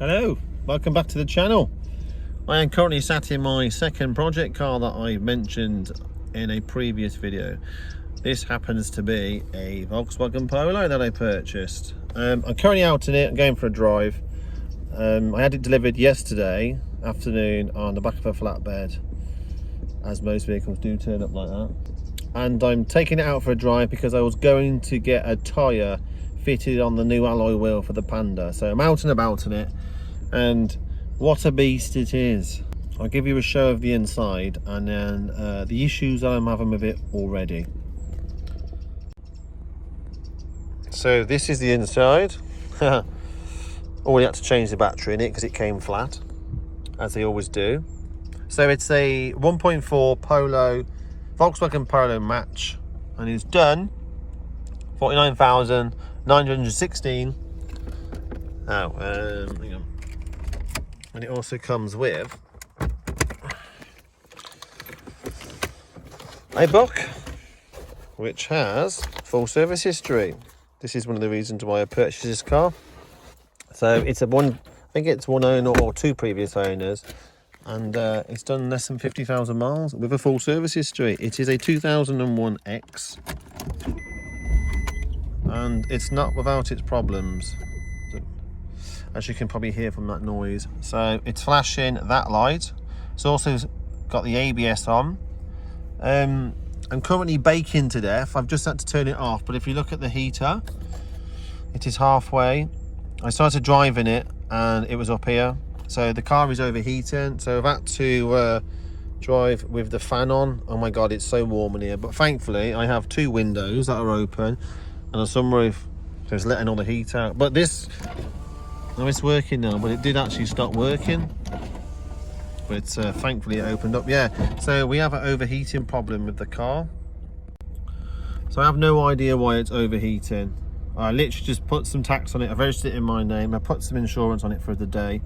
Hello, welcome back to the channel. I am currently sat in my second project car that I mentioned in a previous video. This happens to be a Volkswagen Polo that I purchased. I'm currently out in it, I'm going for a drive. I had it delivered yesterday afternoon on the back of a flatbed, as most vehicles do turn up like that. And I'm taking it out for a drive because I was going to get a tyre fitted on the new alloy wheel for the Panda. So I'm out and about in it, and what a beast it is. I'll give you a show of the inside and then the issues that I'm having with it already. So this is the inside. Already had to change the battery in it because it came flat, as they always do. So it's a 1.4 Polo, Volkswagen Polo match, and it's done 49,916. Now, hang on. And it also comes with a book which has full service history. This is one of the reasons why I purchased this car. So it's I think it's one owner or two previous owners, and it's done less than 50,000 miles with a full service history. It is a 2001 X, and it's not without its problems, as you can probably hear from that noise. So it's flashing that light. It's also got the ABS on. I'm currently baking to death. I've just had to turn it off, but if you look at the heater, it is halfway. I started driving it and it was up here, so the car is overheating. So I've had to drive with the fan on. Oh my god, it's so warm in here. But thankfully I have two windows that are open and a sunroof, so it's letting all the heat out. But this, no, it's working now, but it did actually stop working. But thankfully it opened up. Yeah, so we have an overheating problem with the car. So I have no idea why it's overheating. I literally just put some tax on it. I registered it in my name. I put some insurance on it for the day,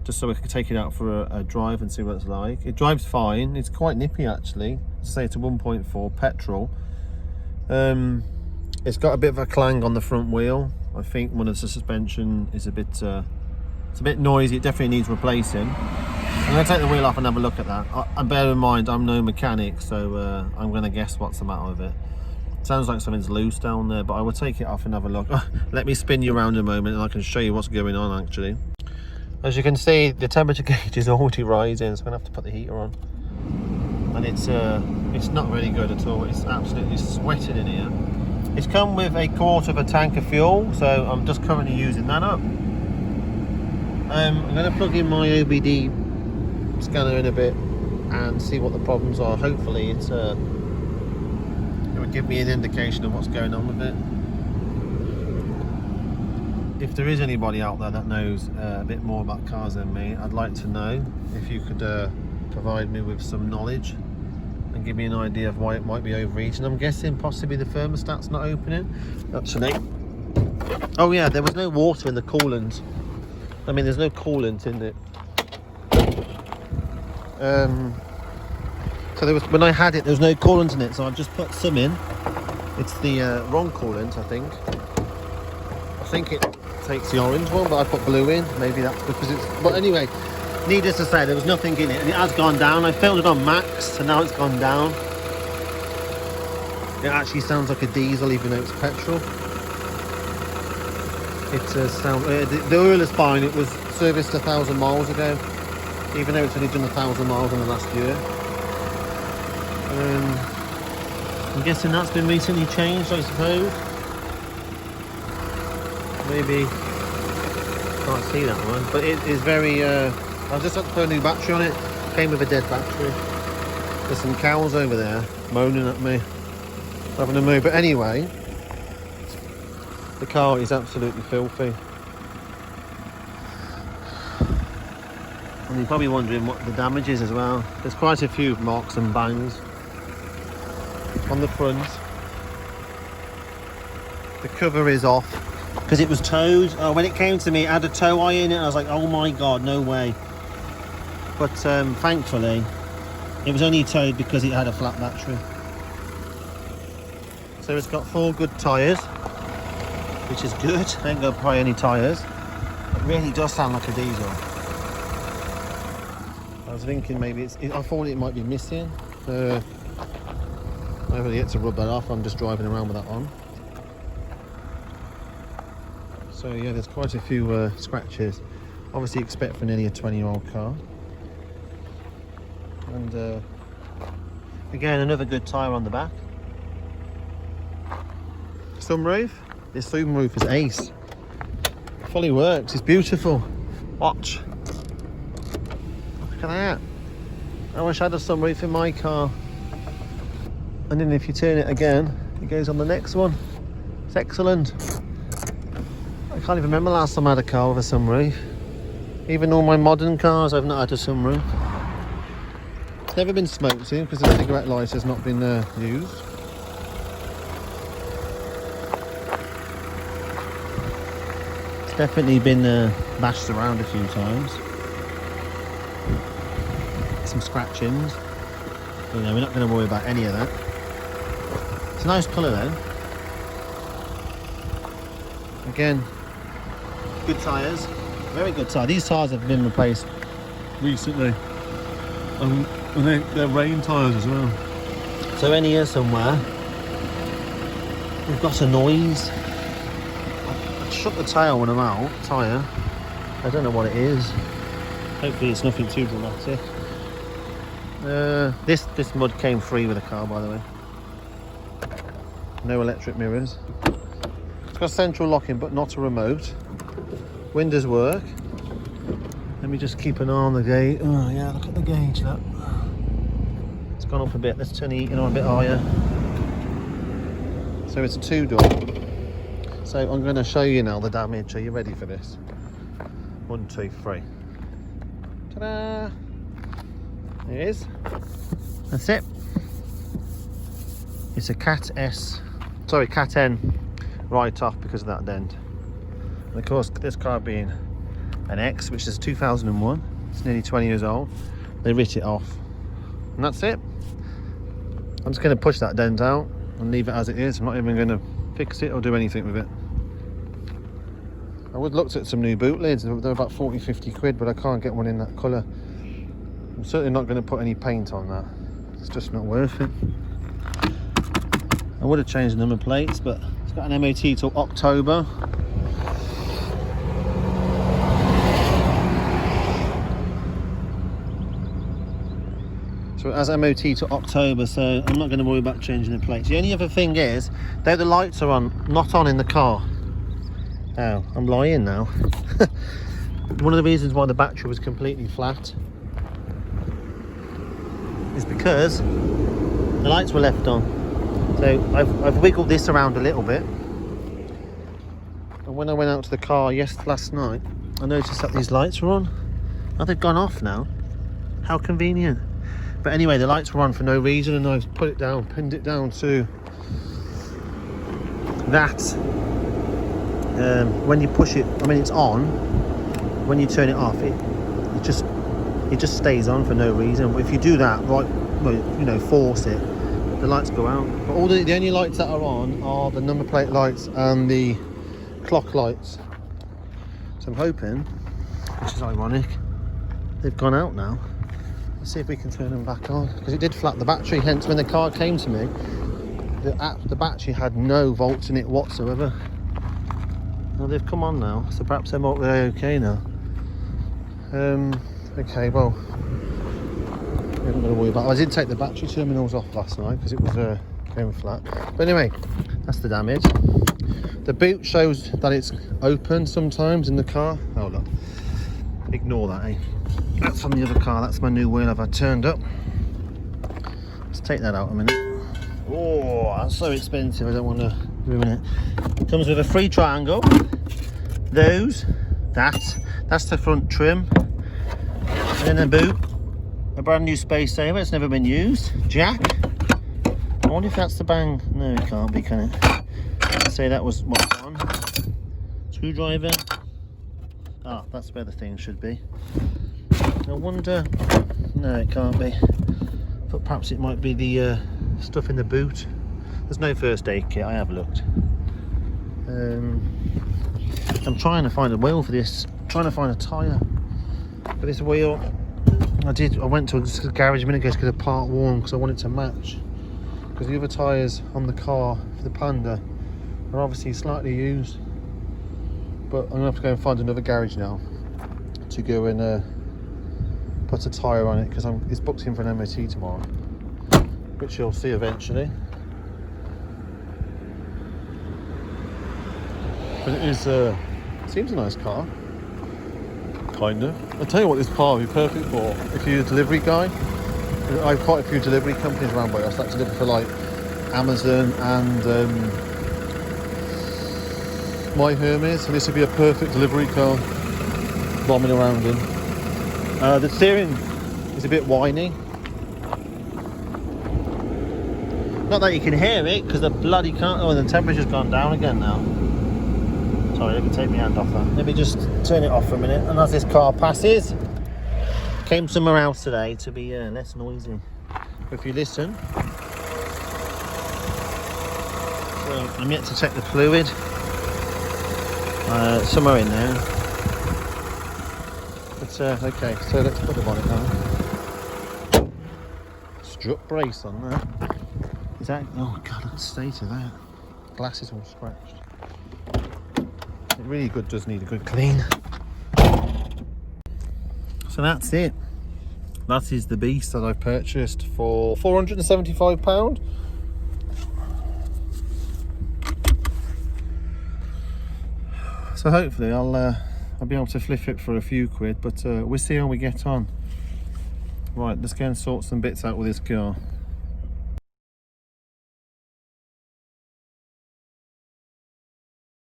just so I could take it out for a drive and see what it's like. It drives fine. It's quite nippy actually. As I say, it's a 1.4 petrol. It's got a bit of a clang on the front wheel. I think one of the suspension is a bit it's a bit noisy. It definitely needs replacing. I'm going to take the wheel off and have a look at that. And bear in mind, I'm no mechanic, so I'm going to guess what's the matter with it. Sounds like something's loose down there, but I will take it off and have a look. Let me spin you around a moment and I can show you what's going on actually. As you can see, the temperature gauge is already rising, so I'm going to have to put the heater on. And it's not really good at all. It's absolutely sweating in here. It's come with a quarter of a tank of fuel, so I'm just currently using that up. I'm going to plug in my OBD scanner in a bit and see what the problems are. Hopefully it would give me an indication of what's going on with it. If there is anybody out there that knows a bit more about cars than me, I'd like to know if you could provide me with some knowledge and give me an idea of why it might be overheating. I'm guessing possibly the thermostat's not opening. Actually, oh yeah, there was no water in the coolant. I mean, there's no coolant in it. So there was, when I had it, there was no coolant in it, so I've just put some in. It's the wrong coolant, I think. I think it takes the orange one, but I put blue in. Maybe that's because it's... But anyway, needless to say, there was nothing in it, and it has gone down. I filled it on max, and now it's gone down. It actually sounds like a diesel, even though it's petrol. It sounds... the oil is fine. It was serviced 1,000 miles ago, even though it's only done 1,000 miles in the last year. I'm guessing that's been recently changed, I suppose. Maybe can't see that one, but it is very I just had to put a new battery on it. Came with a dead battery. There's some cows over there moaning at me, having a move. But anyway, the car is absolutely filthy. And you're probably wondering what the damage is as well. There's quite a few marks and bangs on the front. The cover is off because it was towed. When it came to me, it had a tow eye in it, and I was like, oh my god, no way. But thankfully it was only towed because it had a flat battery. So it's got 4 good tyres, which is good. I ain't gonna buy any tyres. really does sound like a diesel. I was thinking maybe I thought it might be missing. I really get to rub that off. I'm just driving around with that on. So yeah, there's quite a few scratches. Obviously expect for nearly a 20-year-old car. And again, another good tyre on the back. Sunroof. This sunroof is ace. Fully works. It's beautiful. Watch. Look at that. I wish I had a sunroof in my car. And then if you turn it again, it goes on the next one. It's excellent. I can't even remember last time I had a car with a sunroof. Even all my modern cars, I've not had a sunroof. It's never been smoked in because the cigarette lighter has not been used. It's definitely been bashed around a few times. Some scratchings. You know, we're not going to worry about any of that. It's a nice colour though. Again, good tyres. Very good tyres. These tyres have been replaced recently. And they're rain tyres as well. So in here somewhere, we've got a noise. I shut the tail when I'm out, tyre. I don't know what it is. Hopefully it's nothing too dramatic. This mud came free with the car, by the way. No electric mirrors. It's got central locking, but not a remote. Windows work. Let me just keep an eye on the gauge. Oh yeah, look at the gauge, look. It's gone up a bit. Let's turn the heating on a bit higher. So it's a 2-door. So I'm going to show you now the damage. Are you ready for this? 1, 2, 3. Ta-da! There it is. That's it. It's a Cat N write-off because of that dent. And of course, this car being an X, which is 2001, it's nearly 20 years old, they writ it off. And that's it. I'm just going to push that dent out and leave it as it is. I'm not even going to fix it or do anything with it. I would looked at some new boot lids. They're about 40-50 quid, but I can't get one in that colour. I'm certainly not going to put any paint on that. It's just not worth it. I would have changed the number plates, but it's got an MOT till October. So it has MOT to October, so I'm not going to worry about changing the plates. The only other thing is, though the lights are on, not on in the car. Oh, I'm lying now. One of the reasons why the battery was completely flat is because the lights were left on. So I've wiggled this around a little bit. And when I went out to the car last night, I noticed that these lights were on. Now they've gone off now. How convenient. But anyway, the lights were on for no reason, and I've put it down, pinned it down to that. When you push it, I mean it's on. When you turn it off, it just stays on for no reason. But if you do that, right, well, you know, force it, the lights go out. But the only lights that are on are the number plate lights and the clock lights. So I'm hoping, which is ironic, they've gone out now. Let's see if we can turn them back on, because it did flat the battery. Hence, when the car came to me, the battery had no volts in it whatsoever. Now they've come on now, so perhaps they're okay now. Okay, well, I'm not going to worry about it. I did take the battery terminals off last night because it was going flat. But anyway, that's the damage. The boot shows that it's open sometimes in the car. Oh look, ignore that, eh? That's from the other car. That's my new wheel I've had turned up. Let's take that out a minute. Oh, that's so expensive. I don't want to ruin it. Comes with a free triangle. That's the front trim. And then a boot. A brand new space saver. It's never been used. Jack. I wonder if that's the bang. No, it can't be, can it? Let's say that was what's on. Screwdriver. Ah, that's where the thing should be. I wonder, no it can't be, but perhaps it might be the stuff in the boot. There's no first aid kit, I have looked. I'm trying to find a wheel for this trying to find a tyre for this wheel. I went to a garage a minute ago to get a part worn because I wanted to match, because the other tyres on the car for the Panda are obviously slightly used. But I'm gonna have to go and find another garage now to go and put a tyre on it, because it's booked in for an MOT tomorrow, which you'll see eventually. But it is seems a nice car, kind of. I'll tell you what, this car would be perfect for if you're a delivery guy. I have quite a few delivery companies around by us that deliver for like Amazon and My Hermes, and this would be a perfect delivery car bombing around in. The steering is a bit whiny. Not that you can hear it, because the bloody can't. Oh, the temperature's gone down again now. Sorry, let me take my hand off that. Let me just turn it off for a minute. And as this car passes, came somewhere else today to be less noisy. If you listen, so I'm yet to check the fluid. Somewhere in there. But okay, so let's put the bonnet on. Strut brace on there. Is that? Oh god, look at the state of that. Glass is all scratched. It really does need a good clean. So that's it. That is the beast that I've purchased for £475. So hopefully I'll be able to flip it for a few quid, but we'll see how we get on. Right, let's go and sort some bits out with this car.